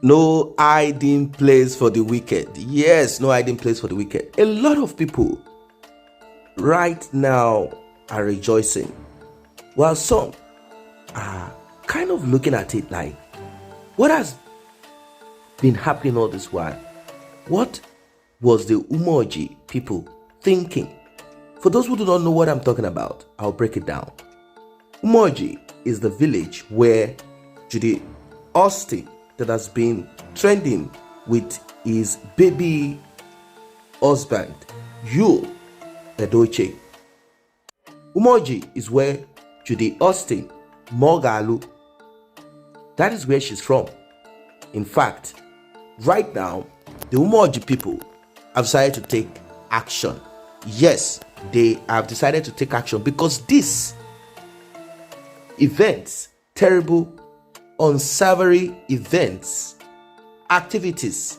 No hiding place for the wicked. Yes, no hiding place for the wicked. A lot of people right now are rejoicing, while some are kind of looking at it like, what has been happening all this while? What was the Umoji people thinking? For those who do not know what I'm talking about, I'll break it down. Umoji is the village where Judy Austin, that has been trending with his baby husband, Yul Edochie. Umoji is where Judy Austin, Mogalu, that is where she's from. In fact, right now, the Umoji people have decided to take action. Yes, they have decided to take action because these events, terrible, unsavory events, activities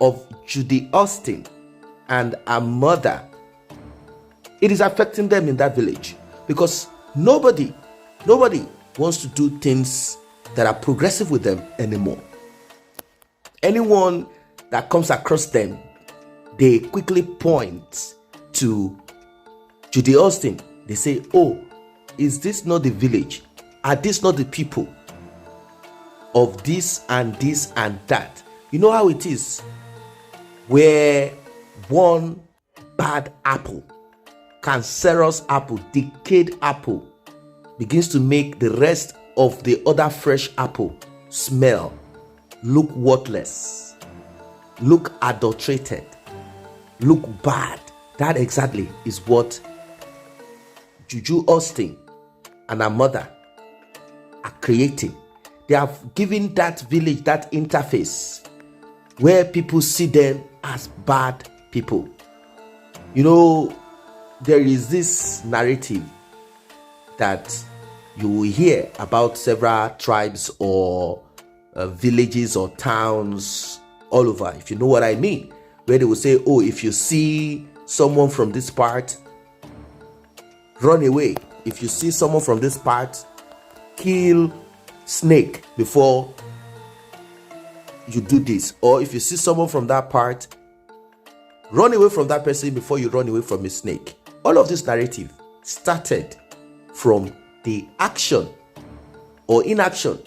of Judy Austin and her mother, it is affecting them in that village because nobody wants to do things that are progressive with them anymore. Anyone that comes across them, they quickly point to Judy Austin. They say, oh, is this not the village? Are these not the people of this and this and that? You know how it is, where one bad apple, cancerous apple, decayed apple, begins to make the rest of the other fresh apple smell, look worthless, look adulterated, look bad. That exactly is what Judy Austin and her mother are creating. They have given that village that interface where people see them as bad people. You know, there is this narrative that you will hear about several tribes or villages or towns all over, if you know what I mean, where they will say, oh, if you see someone from this part, run away. If you see someone from this part, kill snake before you do this. Or if you see someone from that part, run away from that person before you run away from a snake. All of this narrative started from the action or inaction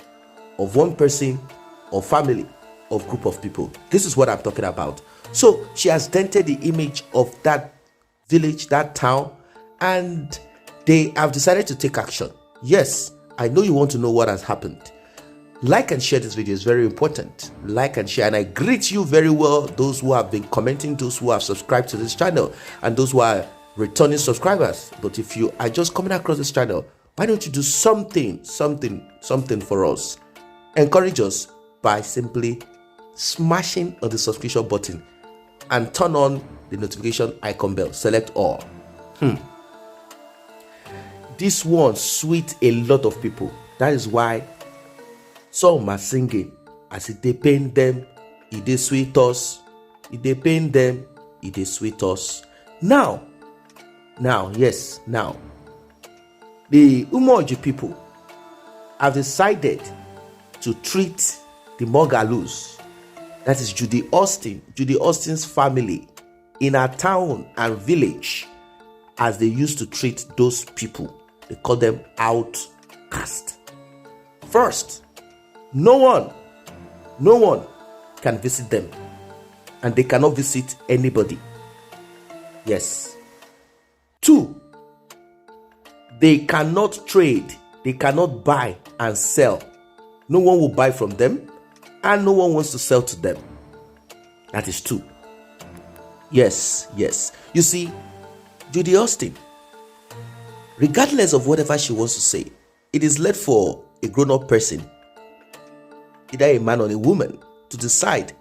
of one person or family or group of people. This is what I'm talking about. So she has dented the image of that village, that town, and they have decided to take action. Yes, I know you want to know what has happened. Like and share this video, is very important. Like and share, and I greet you very well, those who have been commenting, those who have subscribed to this channel, and those who are returning subscribers. But if you are just coming across this channel, why don't you do something for us? Encourage us by simply smashing on the subscription button and turn on the notification icon bell. Select all. This one sweet a lot of people. That is why some are singing as it dey pain them, it dey sweet us. It dey pain them, it dey sweet us. Now, the Umoji people have decided to treat the Mogalus, that is Judy Austin's family, in her town and village, as they used to treat those people. They call them outcast. First, no one can visit them, and they cannot visit anybody. Yes. 2, they cannot trade, they cannot buy and sell. No one will buy from them, and no one wants to sell to them. That is 2. Yes. You see, Judy Austin, regardless of whatever she wants to say, it is left for a grown-up person, either a man or a woman, to decide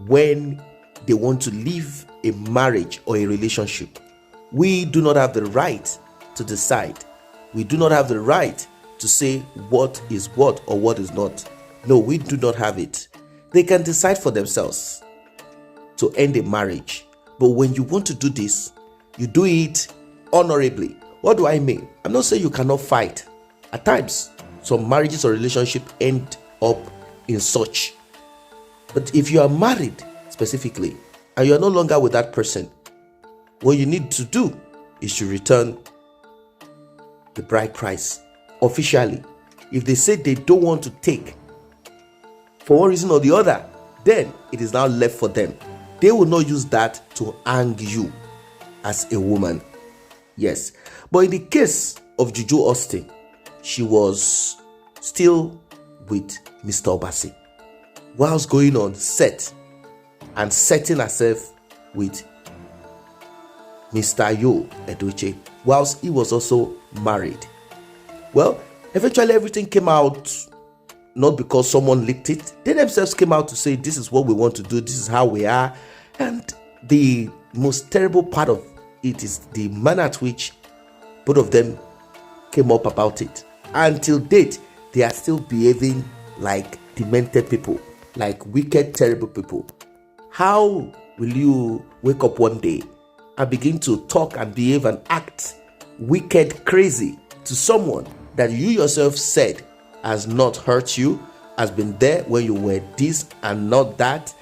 when they want to leave a marriage or a relationship. We do not have the right to decide. We do not have the right to say what is what or what is not. No, we do not have it. They can decide for themselves to end a marriage. But when you want to do this, you do it honorably. What do I mean? I'm not saying you cannot fight. At times, some marriages or relationships end up in such. But if you are married specifically and you are no longer with that person, what you need to do is to return the bride price officially. If they say they don't want to take for one reason or the other, then it is now left for them. They will not use that to hang you as a woman. Yes. But in the case of Juju Austin, she was still with Mr. Obasi whilst going on set and setting herself with Mr. Yo Edochie whilst he was also married. Well, eventually everything came out, not because someone leaked it. They themselves came out to say, this is what we want to do, this is how we are. And the most terrible part of it is the manner at which both of them came up about it. Until date, they are still behaving like demented people, like wicked, terrible people. How will you wake up one day and begin to talk and behave and act wicked, crazy to someone that you yourself said has not hurt you, has been there when you were this and not that?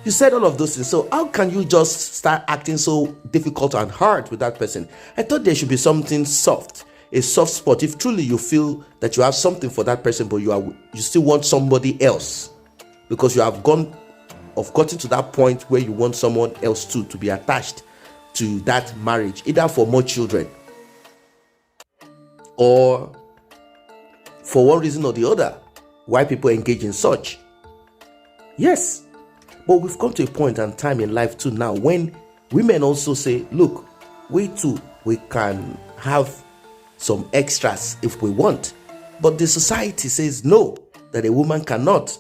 You said all of those things. So how can you just start acting so difficult and hard with that person? I thought there should be something soft, a soft spot. If truly you feel that you have something for that person, but you still want somebody else, because you have gotten to that point where you want someone else to be attached to that marriage, either for more children or for one reason or the other, why people engage in such. Yes, but we've come to a point and time in life too now when women also say, look, we too, we can have some extras if we want. But the society says no, that a woman cannot,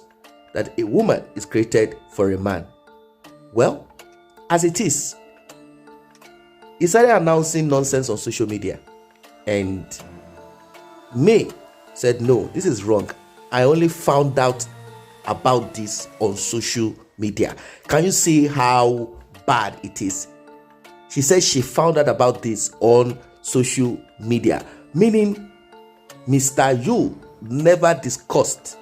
that a woman is created for a man. Well, as it is, he started announcing nonsense on social media, and May said, no, this is wrong. I only found out about this on social media. Can you see how bad it is? She said she found out about this on social media, meaning Mr. Yu never discussed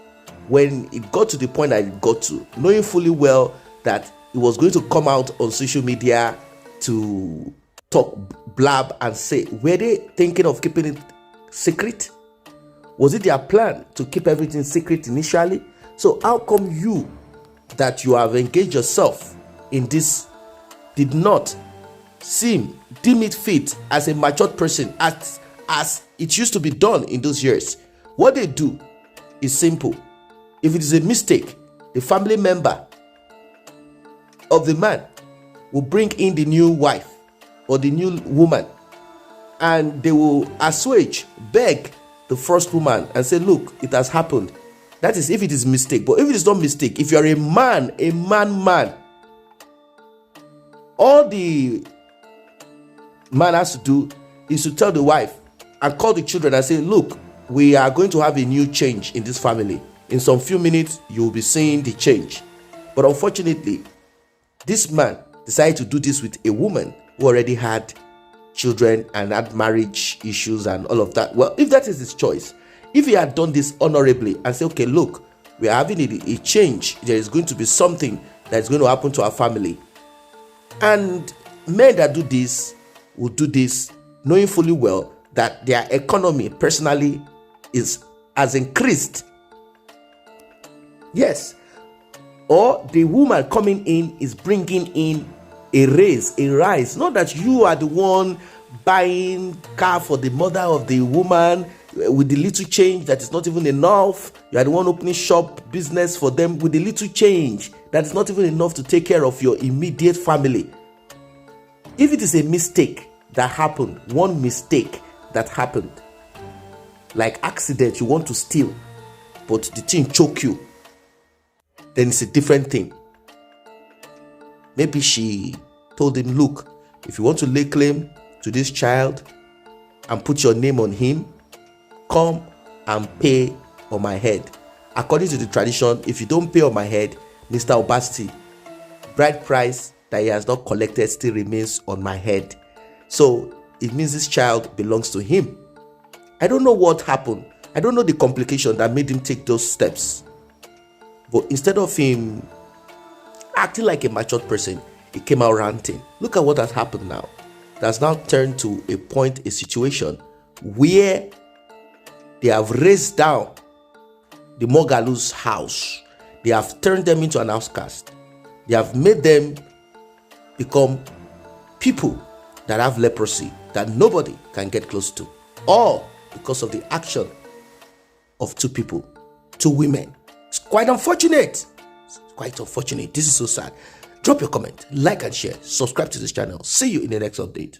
when it got to the point that it got to, knowing fully well that it was going to come out on social media to talk, blab and say. Were they thinking of keeping it secret? Was it their plan to keep everything secret initially? So how come you, that you have engaged yourself in this, did not deem it fit as a matured person as it used to be done in those years? What they do is simple. If it is a mistake, the family member of the man will bring in the new wife or the new woman, and they will assuage, beg the first woman and say, look, it has happened. That is if it is mistake. But if it is not mistake, if you are a man, all the man has to do is to tell the wife and call the children and say, look, we are going to have a new change in this family. In some few minutes, you will be seeing the change. But unfortunately, this man decided to do this with a woman who already had children and had marriage issues and all of that. Well, if that is his choice, if he had done this honorably and say, okay, look, we are having a change, there is going to be something that is going to happen to our family, and men that do this will do this knowing fully well that their economy personally has increased. Yes. Or the woman coming in is bringing in a rise. Not that you are the one buying car for the mother of the woman with the little change that is not even enough. You are the one opening shop business for them with the little change that is not even enough to take care of your immediate family. If it is a mistake that happened, one mistake that happened, like accident, you want to steal, but the thing choke you, then it's a different thing. Maybe she told him, look, if you want to lay claim to this child and put your name on him, come and pay on my head. According to the tradition, if you don't pay on my head, Mr. Obasti, bride price that he has not collected still remains on my head. So it means this child belongs to him. I don't know what happened. I don't know the complication that made him take those steps. But instead of him acting like a matured person, he came out ranting. Look at what has happened now. That's now turned to a point, a situation where they have raised down the Mogalu's house. They have turned them into an outcast. They have made them become people that have leprosy that nobody can get close to, all because of the action of two people, two women. It's quite unfortunate. It's quite unfortunate. This is so sad. Drop your comment, like and share, subscribe to this channel. See you in the next update.